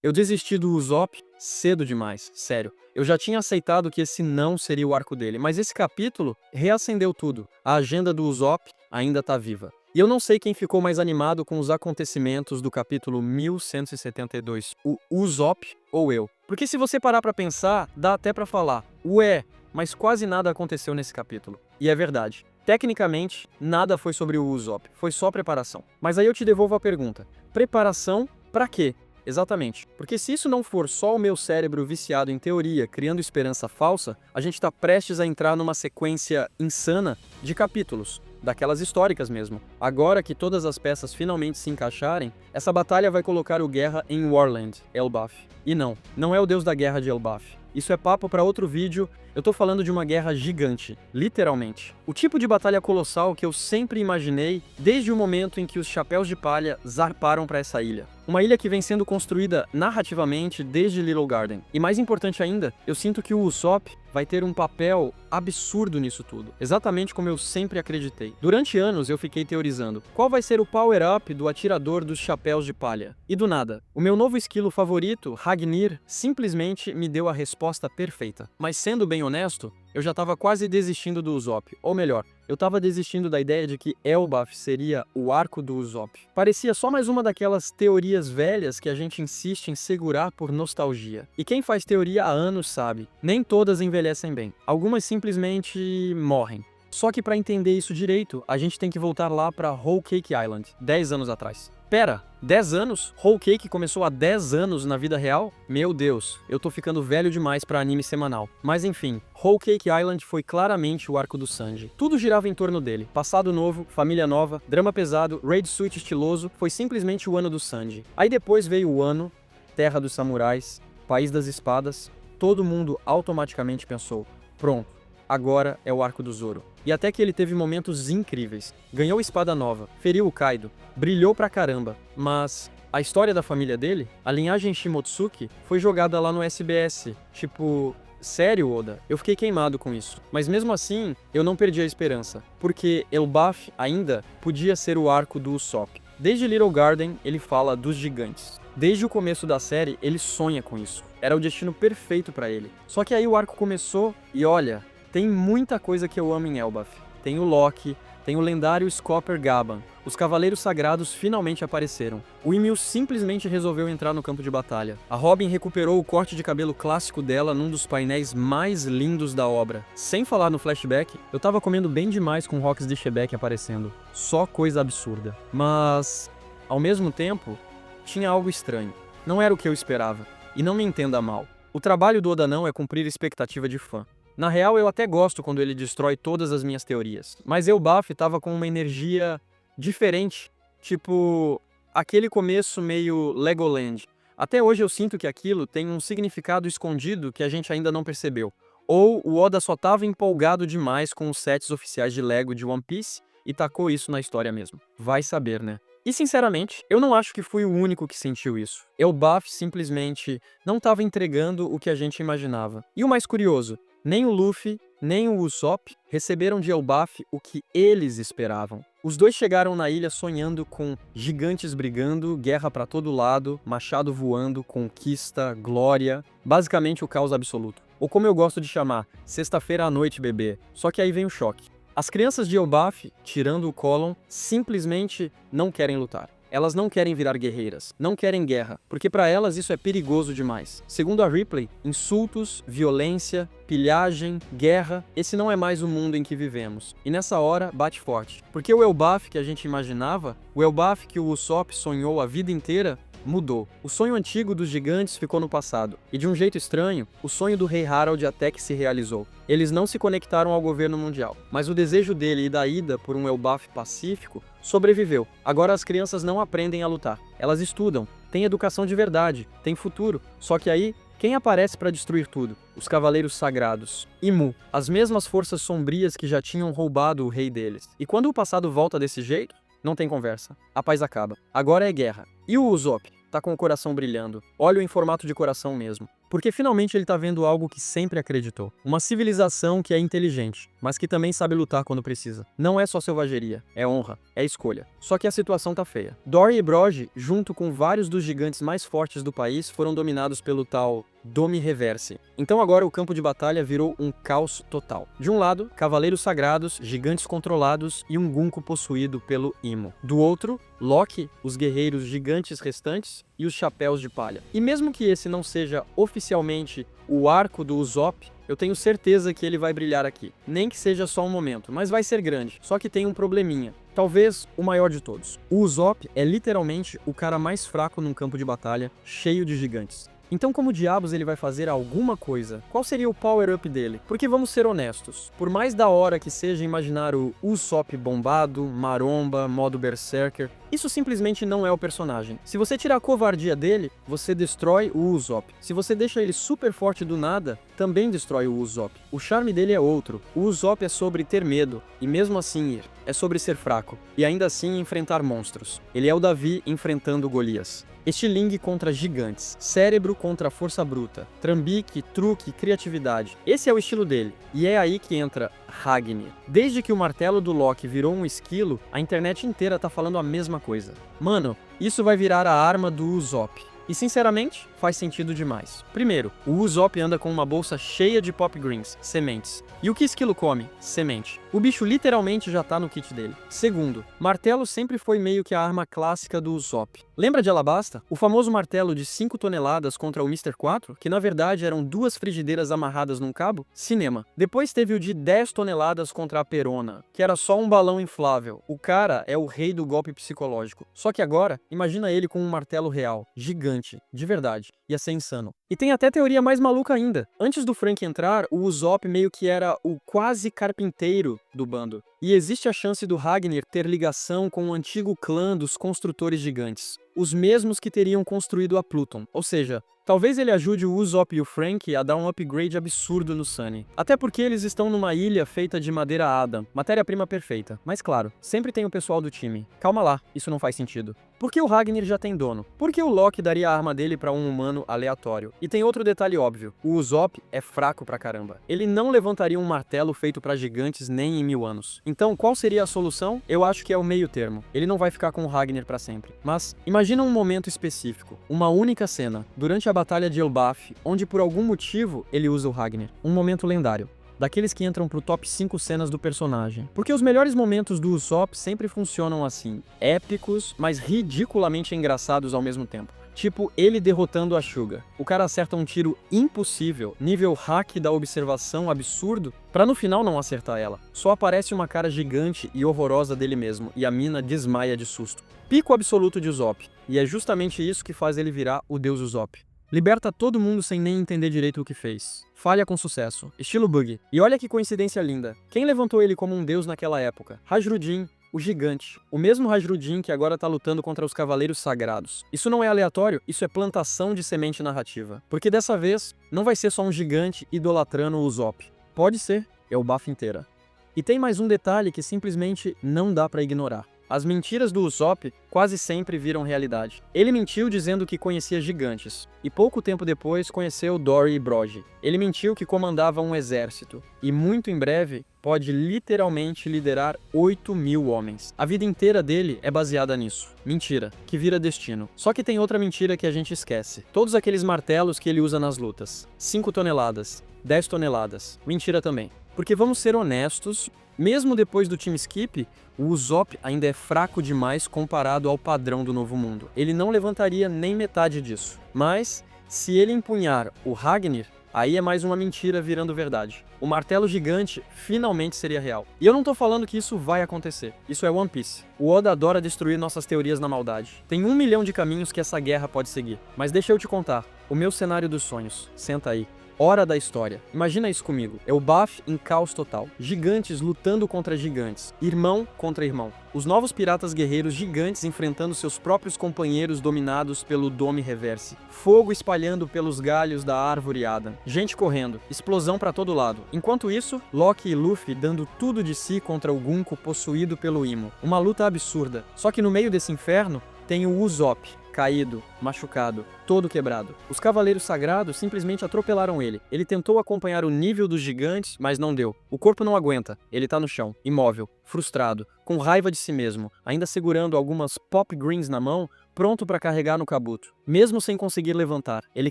Eu desisti do Usopp cedo demais, sério. Eu já tinha aceitado que esse não seria o arco dele, mas esse capítulo reacendeu tudo. A agenda do Usopp ainda tá viva. E eu não sei quem ficou mais animado com os acontecimentos do capítulo 1172, o Usopp ou eu. Porque se você parar pra pensar, dá até pra falar, ué, mas quase nada aconteceu nesse capítulo. E é verdade. Tecnicamente, nada foi sobre o Usopp, foi só preparação. Mas aí eu te devolvo a pergunta: preparação pra quê? Exatamente. Porque se isso não for só o meu cérebro viciado em teoria, criando esperança falsa, a gente está prestes a entrar numa sequência insana de capítulos, daquelas históricas mesmo. Agora que todas as peças finalmente se encaixarem, essa batalha vai colocar o Guerra em Warland, Elbaf. E não é o deus da guerra de Elbaf. Isso é papo para outro vídeo, eu tô falando de uma guerra gigante, literalmente. O tipo de batalha colossal que eu sempre imaginei desde o momento em que os Chapéus de Palha zarparam para essa ilha. Uma ilha que vem sendo construída narrativamente desde Little Garden. E mais importante ainda, eu sinto que o Usopp vai ter um papel absurdo nisso tudo, exatamente como eu sempre acreditei. Durante anos eu fiquei teorizando qual vai ser o power-up do atirador dos Chapéus de Palha. E do nada, o meu novo esquilo favorito, Ragnir, simplesmente me deu a resposta perfeita. Mas sendo bem honesto, eu já tava quase desistindo do Usopp, ou melhor, eu tava desistindo da ideia de que Elbaf seria o arco do Usopp. Parecia só mais uma daquelas teorias velhas que a gente insiste em segurar por nostalgia. E quem faz teoria há anos sabe, nem todas envelhecem bem. Algumas simplesmente morrem. Só que para entender isso direito, a gente tem que voltar lá para Whole Cake Island, 10 anos atrás. Pera, 10 anos? Whole Cake começou há 10 anos na vida real? Meu Deus, eu tô ficando velho demais pra anime semanal. Mas enfim, Whole Cake Island foi claramente o arco do Sanji. Tudo girava em torno dele. Passado novo, família nova, drama pesado, raid suit estiloso, foi simplesmente o ano do Sanji. Aí depois veio o Wano, Terra dos Samurais, País das Espadas, todo mundo automaticamente pensou, pronto, agora é o arco do Zoro. E até que ele teve momentos incríveis. Ganhou espada nova, feriu o Kaido, brilhou pra caramba, mas a história da família dele, a linhagem Shimotsuki, foi jogada lá no SBS. Tipo, sério, Oda? Eu fiquei queimado com isso. Mas mesmo assim, eu não perdi a esperança, porque Elbaf ainda podia ser o arco do Usopp. Desde Little Garden, ele fala dos gigantes. Desde o começo da série, ele sonha com isso. Era o destino perfeito pra ele. Só que aí o arco começou e olha, tem muita coisa que eu amo em Elbaf. Tem o Loki, tem o lendário Scopper Gaban. Os Cavaleiros Sagrados finalmente apareceram. O Ymil simplesmente resolveu entrar no campo de batalha. A Robin recuperou o corte de cabelo clássico dela num dos painéis mais lindos da obra. Sem falar no flashback, eu tava comendo bem demais com Rocks de Shebeck aparecendo. Só coisa absurda. Mas, ao mesmo tempo, tinha algo estranho. Não era o que eu esperava. E não me entenda mal. O trabalho do Oda não é cumprir expectativa de fã. Na real, eu até gosto quando ele destrói todas as minhas teorias. Mas Elbaf tava com uma energia diferente. Tipo, aquele começo meio Legoland. Até hoje eu sinto que aquilo tem um significado escondido que a gente ainda não percebeu. Ou o Oda só tava empolgado demais com os sets oficiais de Lego de One Piece e tacou isso na história mesmo. Vai saber, né? E sinceramente, eu não acho que fui o único que sentiu isso. Elbaf simplesmente não estava entregando o que a gente imaginava. E o mais curioso, nem o Luffy, nem o Usopp receberam de Elbaf o que eles esperavam. Os dois chegaram na ilha sonhando com gigantes brigando, guerra pra todo lado, machado voando, conquista, glória, basicamente o caos absoluto. Ou como eu gosto de chamar, sexta-feira à noite, bebê. Só que aí vem o choque. As crianças de Elbaf, tirando o Colon, simplesmente não querem lutar. Elas não querem virar guerreiras, não querem guerra, porque para elas isso é perigoso demais. Segundo a Ripley, insultos, violência, pilhagem, guerra, esse não é mais o mundo em que vivemos. E nessa hora, bate forte. Porque o Elbaf que a gente imaginava, o Elbaf que o Usopp sonhou a vida inteira, mudou. O sonho antigo dos gigantes ficou no passado. E de um jeito estranho, o sonho do Rei Harold até que se realizou. Eles não se conectaram ao governo mundial, mas o desejo dele e da Ida por um Elbaf pacífico sobreviveu. Agora as crianças não aprendem a lutar. Elas estudam, têm educação de verdade, têm futuro. Só que aí, quem aparece para destruir tudo? Os Cavaleiros Sagrados. Imu, as mesmas forças sombrias que já tinham roubado o rei deles. E quando o passado volta desse jeito, não tem conversa. A paz acaba. Agora é guerra. E o Usopp? Tá com o coração brilhando. Olha em formato de coração mesmo. Porque finalmente ele tá vendo algo que sempre acreditou. Uma civilização que é inteligente, mas que também sabe lutar quando precisa. Não é só selvageria, é honra, é escolha. Só que a situação tá feia. Dory e Broggi, junto com vários dos gigantes mais fortes do país, foram dominados pelo tal Dome Reverse. Então agora o campo de batalha virou um caos total. De um lado, cavaleiros sagrados, gigantes controlados e um Gunko possuído pelo Imo. Do outro, Loki, os guerreiros gigantes restantes e os chapéus de palha. E mesmo que esse não seja oficialmente o arco do Usopp, eu tenho certeza que ele vai brilhar aqui. Nem que seja só um momento, mas vai ser grande. Só que tem um probleminha. Talvez o maior de todos. O Usopp é literalmente o cara mais fraco num campo de batalha, cheio de gigantes. Então como diabos ele vai fazer alguma coisa? Qual seria o power-up dele? Porque vamos ser honestos, por mais da hora que seja imaginar o Usopp bombado, maromba, modo berserker, isso simplesmente não é o personagem. Se você tirar a covardia dele, você destrói o Usopp. Se você deixa ele super forte do nada, também destrói o Usopp. O charme dele é outro. O Usopp é sobre ter medo, e mesmo assim ir. É sobre ser fraco, e ainda assim enfrentar monstros. Ele é o Davi enfrentando Golias. Estilingue contra gigantes, cérebro contra força bruta, trambique, truque, criatividade. Esse é o estilo dele, e é aí que entra Ragnar. Desde que o martelo do Loki virou um esquilo, a internet inteira tá falando a mesma coisa. Mano, isso vai virar a arma do Usopp. E sinceramente, faz sentido demais. Primeiro, o Usopp anda com uma bolsa cheia de Pop Greens, sementes. E o que esquilo come? Semente. O bicho literalmente já tá no kit dele. Segundo, martelo sempre foi meio que a arma clássica do Usopp. Lembra de Alabasta? O famoso martelo de 5 toneladas contra o Mr. 4, que na verdade eram 2 frigideiras amarradas num cabo? Cinema. Depois teve o de 10 toneladas contra a Perona, que era só um balão inflável. O cara é o rei do golpe psicológico. Só que agora, imagina ele com um martelo real, gigante, de verdade. Ia ser insano. E tem até teoria mais maluca ainda. Antes do Frank entrar, o Usopp meio que era o quase carpinteiro do bando. E existe a chance do Ragnar ter ligação com o antigo clã dos construtores gigantes. Os mesmos que teriam construído a Pluton. Ou seja, talvez ele ajude o Usopp e o Frank a dar um upgrade absurdo no Sunny. Até porque eles estão numa ilha feita de madeira Adam, matéria-prima perfeita. Mas claro, sempre tem o pessoal do time. Calma lá, isso não faz sentido. Por que o Ragnar já tem dono? Por que o Loki daria a arma dele pra um humano aleatório? E tem outro detalhe óbvio, o Usopp é fraco pra caramba. Ele não levantaria um martelo feito pra gigantes nem em 1000 anos. Então, qual seria a solução? Eu acho que é o meio termo. Ele não vai ficar com o Ragnar pra sempre. Mas, imagina um momento específico, uma única cena, durante a batalha de Elbaf, onde por algum motivo ele usa o Ragnar. Um momento lendário. Daqueles que entram pro top 5 cenas do personagem. Porque os melhores momentos do Usopp sempre funcionam assim, épicos, mas ridiculamente engraçados ao mesmo tempo. Tipo, ele derrotando a Suga. O cara acerta um tiro impossível, nível hack da observação absurdo, pra no final não acertar ela. Só aparece uma cara gigante e horrorosa dele mesmo, e a mina desmaia de susto. Pico absoluto de Usopp. E é justamente isso que faz ele virar o deus Usopp. Liberta todo mundo sem nem entender direito o que fez. Falha com sucesso, estilo Bug. E olha que coincidência linda. Quem levantou ele como um deus naquela época? Hasrudin, o gigante. O mesmo Hasrudin que agora tá lutando contra os Cavaleiros Sagrados. Isso não é aleatório, isso é plantação de semente narrativa. Porque dessa vez, não vai ser só um gigante idolatrando o Usopp. Pode ser, é o bafo inteira. E tem mais um detalhe que simplesmente não dá pra ignorar. As mentiras do Usopp quase sempre viram realidade. Ele mentiu dizendo que conhecia gigantes, e pouco tempo depois conheceu Dory e Broggi. Ele mentiu que comandava um exército, e muito em breve pode literalmente liderar 8.000 homens. A vida inteira dele é baseada nisso. Mentira, que vira destino. Só que tem outra mentira que a gente esquece. Todos aqueles martelos que ele usa nas lutas. 5 toneladas, 10 toneladas. Mentira também. Porque vamos ser honestos, mesmo depois do time skip, o Usopp ainda é fraco demais comparado ao padrão do Novo Mundo. Ele não levantaria nem metade disso. Mas, se ele empunhar o Ragnar, aí é mais uma mentira virando verdade. O martelo gigante finalmente seria real. E eu não tô falando que isso vai acontecer. Isso é One Piece. O Oda adora destruir nossas teorias na maldade. Tem 1 milhão de caminhos que essa guerra pode seguir. Mas deixa eu te contar. O meu cenário dos sonhos. Senta aí. Hora da história. Imagina isso comigo. Elbaf em caos total. Gigantes lutando contra gigantes. Irmão contra irmão. Os novos piratas guerreiros gigantes enfrentando seus próprios companheiros dominados pelo Dome Reverse. Fogo espalhando pelos galhos da árvore Adam. Gente correndo. Explosão pra todo lado. Enquanto isso, Loki e Luffy dando tudo de si contra o Gunko possuído pelo Imo. Uma luta absurda. Só que no meio desse inferno, tem o Usopp, caído, machucado, todo quebrado. Os Cavaleiros Sagrados simplesmente atropelaram ele. Ele tentou acompanhar o nível dos gigantes, mas não deu. O corpo não aguenta. Ele tá no chão, imóvel, frustrado, com raiva de si mesmo, ainda segurando algumas Pop Greens na mão, pronto para carregar no cabuto. Mesmo sem conseguir levantar, ele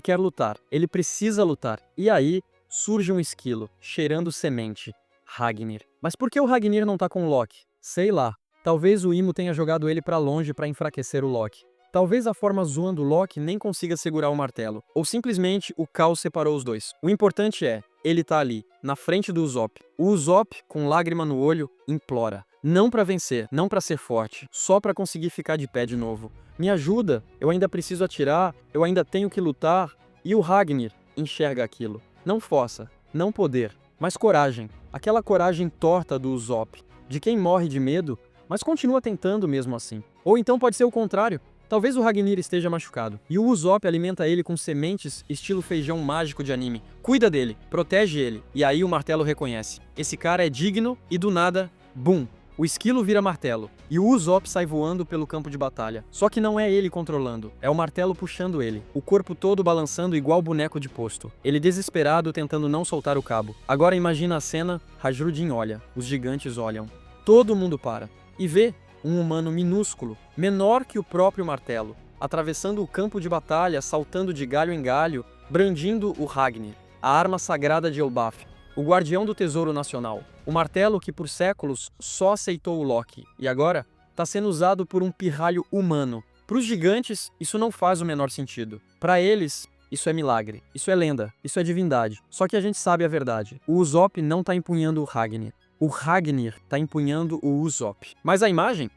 quer lutar. Ele precisa lutar. E aí, surge um esquilo, cheirando semente. Ragnir. Mas por que o Ragnir não tá com o Loki? Sei lá. Talvez o Imo tenha jogado ele pra longe pra enfraquecer o Loki. Talvez a forma zoando o Loki nem consiga segurar o martelo. Ou simplesmente o caos separou os dois. O importante é, ele tá ali, na frente do Usopp. O Usopp, com lágrima no olho, implora. Não pra vencer, não pra ser forte, só pra conseguir ficar de pé de novo. Me ajuda, eu ainda preciso atirar, eu ainda tenho que lutar. E o Ragnir enxerga aquilo. Não força, não poder, mas coragem. Aquela coragem torta do Usopp, de quem morre de medo, mas continua tentando mesmo assim. Ou então pode ser o contrário. Talvez o Ragnir esteja machucado, e o Usopp alimenta ele com sementes estilo feijão mágico de anime. Cuida dele, protege ele, e aí o martelo reconhece. Esse cara é digno, e do nada, bum! O esquilo vira martelo, e o Usopp sai voando pelo campo de batalha. Só que não é ele controlando, é o martelo puxando ele, o corpo todo balançando igual boneco de posto. Ele desesperado tentando não soltar o cabo. Agora imagina a cena, Hasrudin olha, os gigantes olham. Todo mundo para, e vê um humano minúsculo, menor que o próprio martelo, atravessando o campo de batalha, saltando de galho em galho, brandindo o Ragnir, a arma sagrada de Elbaf, o guardião do tesouro nacional, o martelo que por séculos só aceitou o Loki, e agora está sendo usado por um pirralho humano. Para os gigantes, isso não faz o menor sentido. Para eles, isso é milagre, isso é lenda, isso é divindade. Só que a gente sabe a verdade. O Usopp não está empunhando o Ragnir. O Ragnir está empunhando o Usopp. Mas a imagem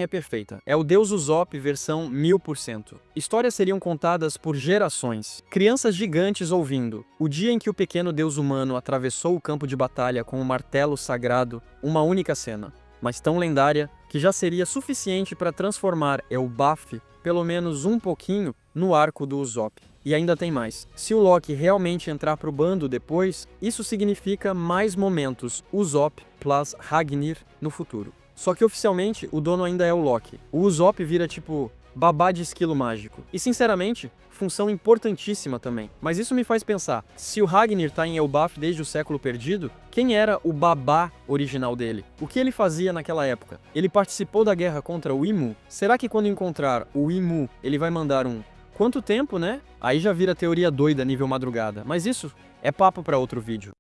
é perfeita. É o deus Usopp versão 1000%. Histórias seriam contadas por gerações. Crianças gigantes ouvindo. O dia em que o pequeno deus humano atravessou o campo de batalha com o martelo sagrado, uma única cena, mas tão lendária que já seria suficiente para transformar Elbaf, pelo menos um pouquinho, no arco do Usopp. E ainda tem mais. Se o Loki realmente entrar pro bando depois, isso significa mais momentos Usopp plus Ragnir no futuro. Só que oficialmente o dono ainda é o Loki. O Usopp vira tipo babá de esquilo mágico. E sinceramente, função importantíssima também. Mas isso me faz pensar, se o Ragnir tá em Elbaf desde o século perdido, quem era o babá original dele? O que ele fazia naquela época? Ele participou da guerra contra o Imu? Será que quando encontrar o Imu, ele vai mandar um "quanto tempo, né?" Aí já vira teoria doida nível madrugada, mas isso é papo para outro vídeo.